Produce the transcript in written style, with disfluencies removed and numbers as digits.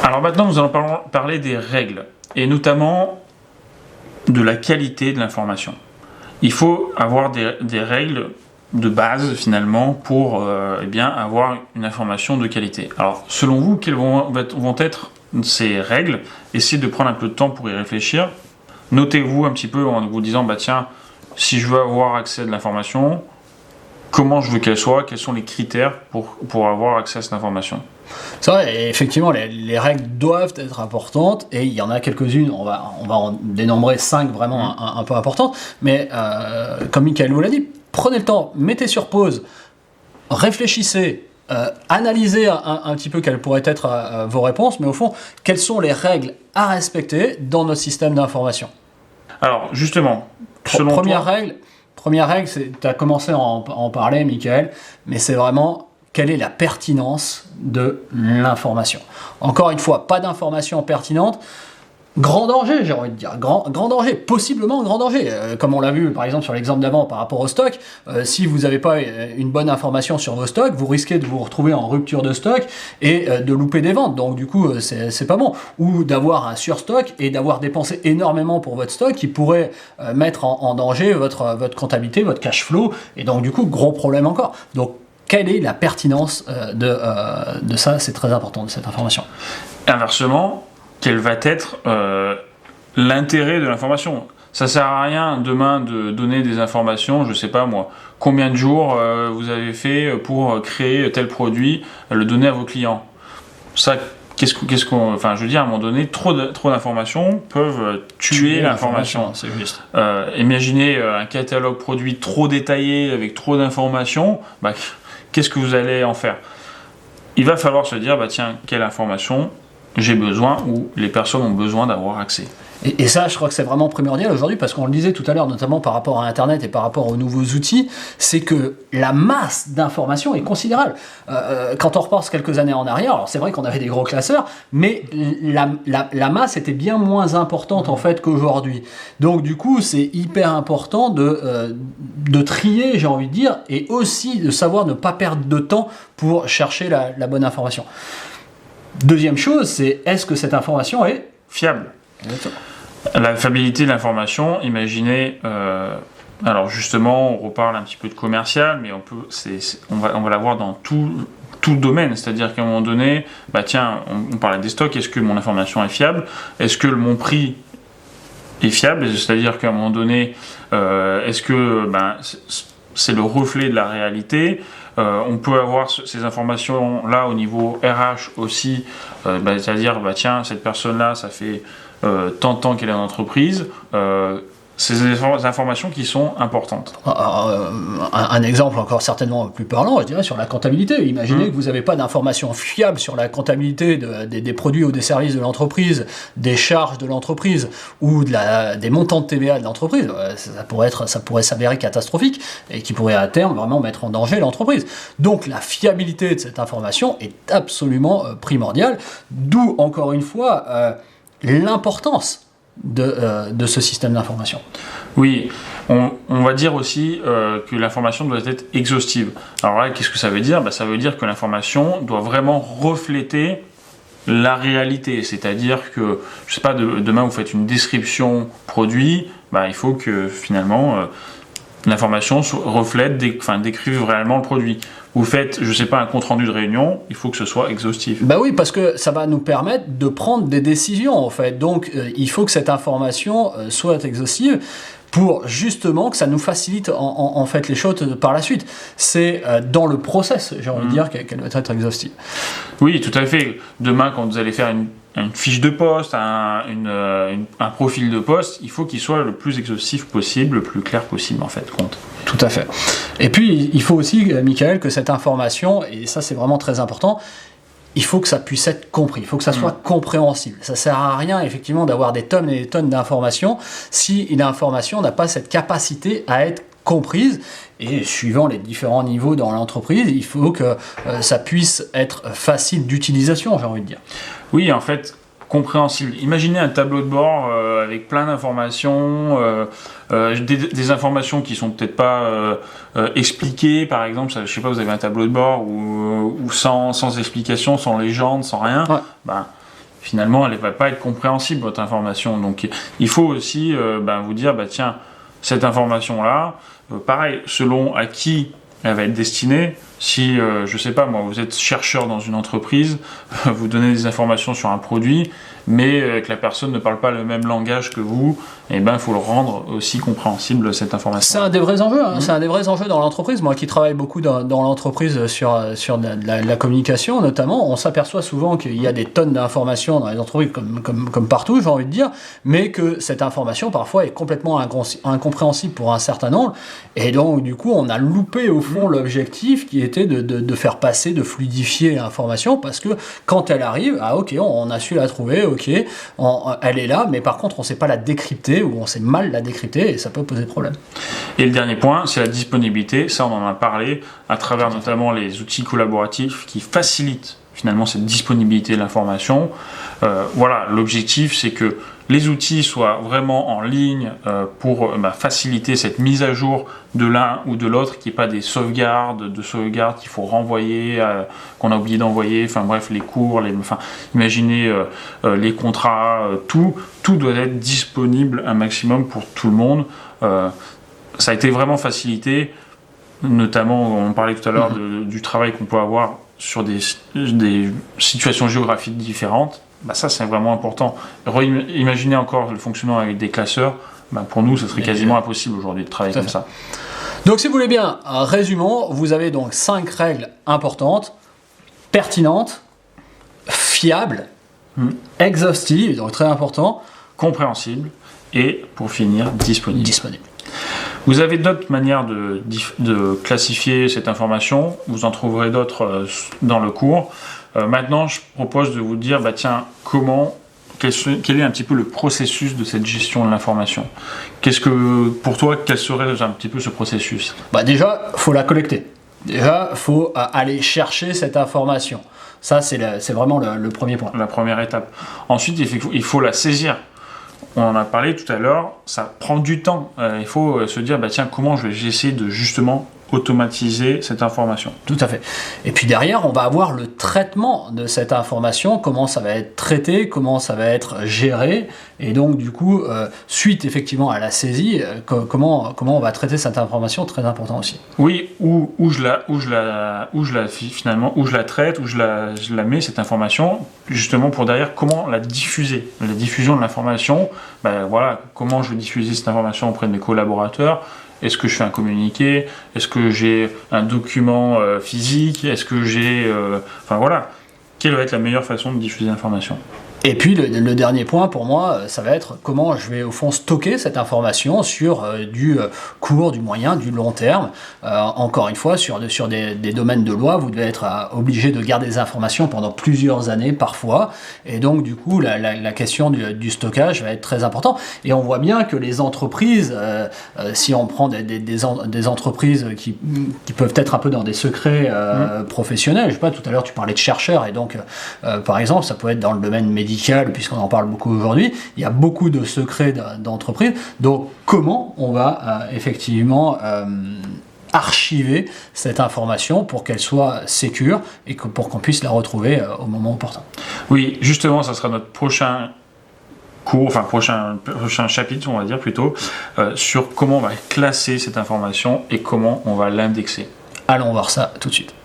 Alors maintenant, nous allons parler des règles, et notamment de la qualité de l'information. Il faut avoir des règles de base, finalement, pour avoir une information de qualité. Alors, selon vous, quelles vont être ces règles? Essayez de prendre un peu de temps pour y réfléchir. Notez-vous un petit peu en vous disant, tiens, si je veux avoir accès à de l'information, comment je veux qu'elle soit, quels sont les critères pour avoir accès à cette information. C'est vrai, et effectivement, les règles doivent être importantes, et il y en a quelques-unes, on va en dénombrer 5 vraiment un peu importantes, mais comme Michael vous l'a dit, prenez le temps, mettez sur pause, réfléchissez, analysez un petit peu quelles pourraient être vos réponses, mais au fond, quelles sont les règles à respecter dans notre système d'information? Alors, justement, selon Première règle, tu as commencé à en parler, Michael, mais c'est vraiment quelle est la pertinence de l'information. Encore une fois, pas d'information pertinente, grand danger, j'ai envie de dire, grand danger, possiblement grand danger. Comme on l'a vu par exemple sur l'exemple d'avant par rapport au stock, si vous n'avez pas une bonne information sur vos stocks, vous risquez de vous retrouver en rupture de stock et de louper des ventes. Donc du coup, c'est pas bon. Ou d'avoir un surstock et d'avoir dépensé énormément pour votre stock qui pourrait mettre en danger votre comptabilité, votre cash flow. Et donc du coup, gros problème encore. Donc quelle est la pertinence de ça? C'est très important, de cette information. Inversement, quel va être l'intérêt de l'information? Ça sert à rien demain de donner des informations, je sais pas moi, combien de jours vous avez fait pour créer tel produit, le donner à vos clients. Ça, enfin, je veux dire, à un moment donné, trop d'informations peuvent tuer l'information. C'est juste. Imaginez un catalogue produit trop détaillé avec trop d'informations, qu'est-ce que vous allez en faire? Il va falloir se dire, tiens, quelle information j'ai besoin ou les personnes ont besoin d'avoir accès. Et ça, je crois que c'est vraiment primordial aujourd'hui, parce qu'on le disait tout à l'heure, notamment par rapport à Internet et par rapport aux nouveaux outils, c'est que la masse d'informations est considérable. Quand on repense quelques années en arrière, alors c'est vrai qu'on avait des gros classeurs, mais la masse était bien moins importante en fait qu'aujourd'hui. Donc du coup, c'est hyper important de trier, j'ai envie de dire, et aussi de savoir ne pas perdre de temps pour chercher la bonne information. Deuxième chose, c'est est-ce que cette information est fiable? Exactement. La fiabilité de l'information, imaginez, alors justement, on reparle un petit peu de commercial, mais on va l'avoir dans tout le domaine, c'est-à-dire qu'à un moment donné, on parlait des stocks, est-ce que mon information est fiable? Est-ce que mon prix est fiable? C'est-à-dire qu'à un moment donné, est-ce que c'est le reflet de la réalité? On peut avoir ces informations-là au niveau RH aussi, c'est-à-dire, cette personne-là, ça fait tant de temps qu'elle est en entreprise. C'est des informations qui sont importantes. Un exemple encore certainement plus parlant, je dirais, sur la comptabilité. Imaginez que vous n'avez pas d'informations fiables sur la comptabilité des produits ou des services de l'entreprise, des charges de l'entreprise ou des montants de TVA de l'entreprise. Ça pourrait s'avérer catastrophique et qui pourrait à terme vraiment mettre en danger l'entreprise. Donc la fiabilité de cette information est absolument primordiale, d'où encore une fois l'importance de ce système d'information. Oui, on va dire aussi que l'information doit être exhaustive. Alors là, qu'est-ce que ça veut dire? Ça veut dire que l'information doit vraiment refléter la réalité. C'est-à-dire que, je sais pas, demain vous faites une description produit, il faut que finalement l'information reflète, décrive réellement le produit. Vous faites, je sais pas, un compte-rendu de réunion, il faut que ce soit exhaustif. Oui, parce que ça va nous permettre de prendre des décisions, en fait. Donc, il faut que cette information soit exhaustive pour justement que ça nous facilite en fait les choses par la suite. C'est dans le process, j'ai envie de dire, qu'elle doit être exhaustive. Oui, tout à fait. Demain, quand vous allez faire une fiche de poste, un profil de poste, il faut qu'il soit le plus exhaustif possible, le plus clair possible en fait, compte. Tout à fait. Et puis, il faut aussi, Michael, que cette information, et ça c'est vraiment très important, il faut que ça puisse être compris, il faut que ça soit compréhensible. Ça sert à rien, effectivement, d'avoir des tonnes et des tonnes d'informations si l'information n'a pas cette capacité à être comprise. Et suivant les différents niveaux dans l'entreprise, il faut que ça puisse être facile d'utilisation, j'ai envie de dire. Oui, en fait, compréhensible. Imaginez un tableau de bord avec plein d'informations, des informations qui sont peut-être pas expliquées, par exemple, je sais pas, vous avez un tableau de bord où sans explication, sans légende, sans rien, finalement, elle ne va pas être compréhensible, votre information. Donc, il faut aussi vous dire, tiens, cette information-là, pareil, selon à qui elle va être destinée. Si, je sais pas moi, vous êtes chercheur dans une entreprise, vous donnez des informations sur un produit, mais que la personne ne parle pas le même langage que vous, et il faut le rendre aussi compréhensible, cette information. C'est un des vrais enjeux, c'est un des vrais enjeux dans l'entreprise. Moi qui travaille beaucoup dans l'entreprise sur de la communication notamment, on s'aperçoit souvent qu'il y a des tonnes d'informations dans les entreprises comme partout, j'ai envie de dire, mais que cette information parfois est complètement incompréhensible pour un certain nombre, et donc du coup on a loupé au fond l'objectif qui était de faire passer, de fluidifier l'information, parce que quand elle arrive, ok, on a su la trouver, ok, elle est là, mais par contre on ne sait pas la décrypter, ou on sait mal la décrypter, et ça peut poser problème. Et le dernier point, c'est la disponibilité. Ça, on en a parlé à travers notamment les outils collaboratifs qui facilitent finalement cette disponibilité de l'information. Voilà, l'objectif, c'est que les outils soient vraiment en ligne pour faciliter cette mise à jour de l'un ou de l'autre, qu'il n'y ait pas des sauvegardes qu'il faut renvoyer, qu'on a oublié d'envoyer, enfin bref, les cours, imaginez les contrats, tout doit être disponible un maximum pour tout le monde. Ça a été vraiment facilité, notamment, on parlait tout à l'heure du travail qu'on peut avoir sur des situations géographiques différentes. Ça, c'est vraiment important. Imaginez encore le fonctionnement avec des classeurs. Pour nous, ce serait quasiment impossible aujourd'hui de travailler comme ça. Donc, si vous voulez bien, résumons, vous avez donc 5 règles importantes, pertinentes, fiables, exhaustives, donc très important, compréhensibles et, pour finir, disponibles. Vous avez d'autres manières de classifier cette information. Vous en trouverez d'autres dans le cours. Maintenant, je propose de vous dire, quel est un petit peu le processus de cette gestion de l'information. Pour toi, quel serait un petit peu ce processus ? Déjà, il faut la collecter. Déjà, il faut aller chercher cette information. Ça, c'est vraiment le premier point. La première étape. Ensuite, il faut la saisir. On en a parlé tout à l'heure, ça prend du temps. Il faut se dire, comment je vais essayer de justement automatiser cette information. Tout à fait. Et puis derrière, on va avoir le traitement de cette information, comment ça va être traité, comment ça va être géré, et donc du coup, suite effectivement à la saisie, comment on va traiter cette information, très important aussi. Oui, où je la traite, où je la mets cette information, justement pour derrière comment la diffuser. La diffusion de l'information, comment je vais diffuser cette information auprès de mes collaborateurs. Est-ce que je fais un communiqué ? Est-ce que j'ai un document physique ? Est-ce que j'ai... Quelle va être la meilleure façon de diffuser l'information ? Et puis le dernier point pour moi, ça va être comment je vais au fond stocker cette information sur du court, du moyen, du long terme. Encore une fois, sur des domaines de loi, vous devez être obligé de garder des informations pendant plusieurs années parfois. Et donc du coup, la question du stockage va être très importante. Et on voit bien que les entreprises, si on prend des entreprises qui peuvent être un peu dans des secrets professionnels, je sais pas, tout à l'heure tu parlais de chercheurs, et donc par exemple, ça peut être dans le domaine médical, puisqu'on en parle beaucoup aujourd'hui, il y a beaucoup de secrets d'entreprise. Donc, comment on va effectivement archiver cette information pour qu'elle soit sécure et pour qu'on puisse la retrouver au moment opportun. Oui, justement, ça sera notre prochain cours, prochain chapitre, on va dire plutôt, sur comment on va classer cette information et comment on va l'indexer. Allons voir ça tout de suite.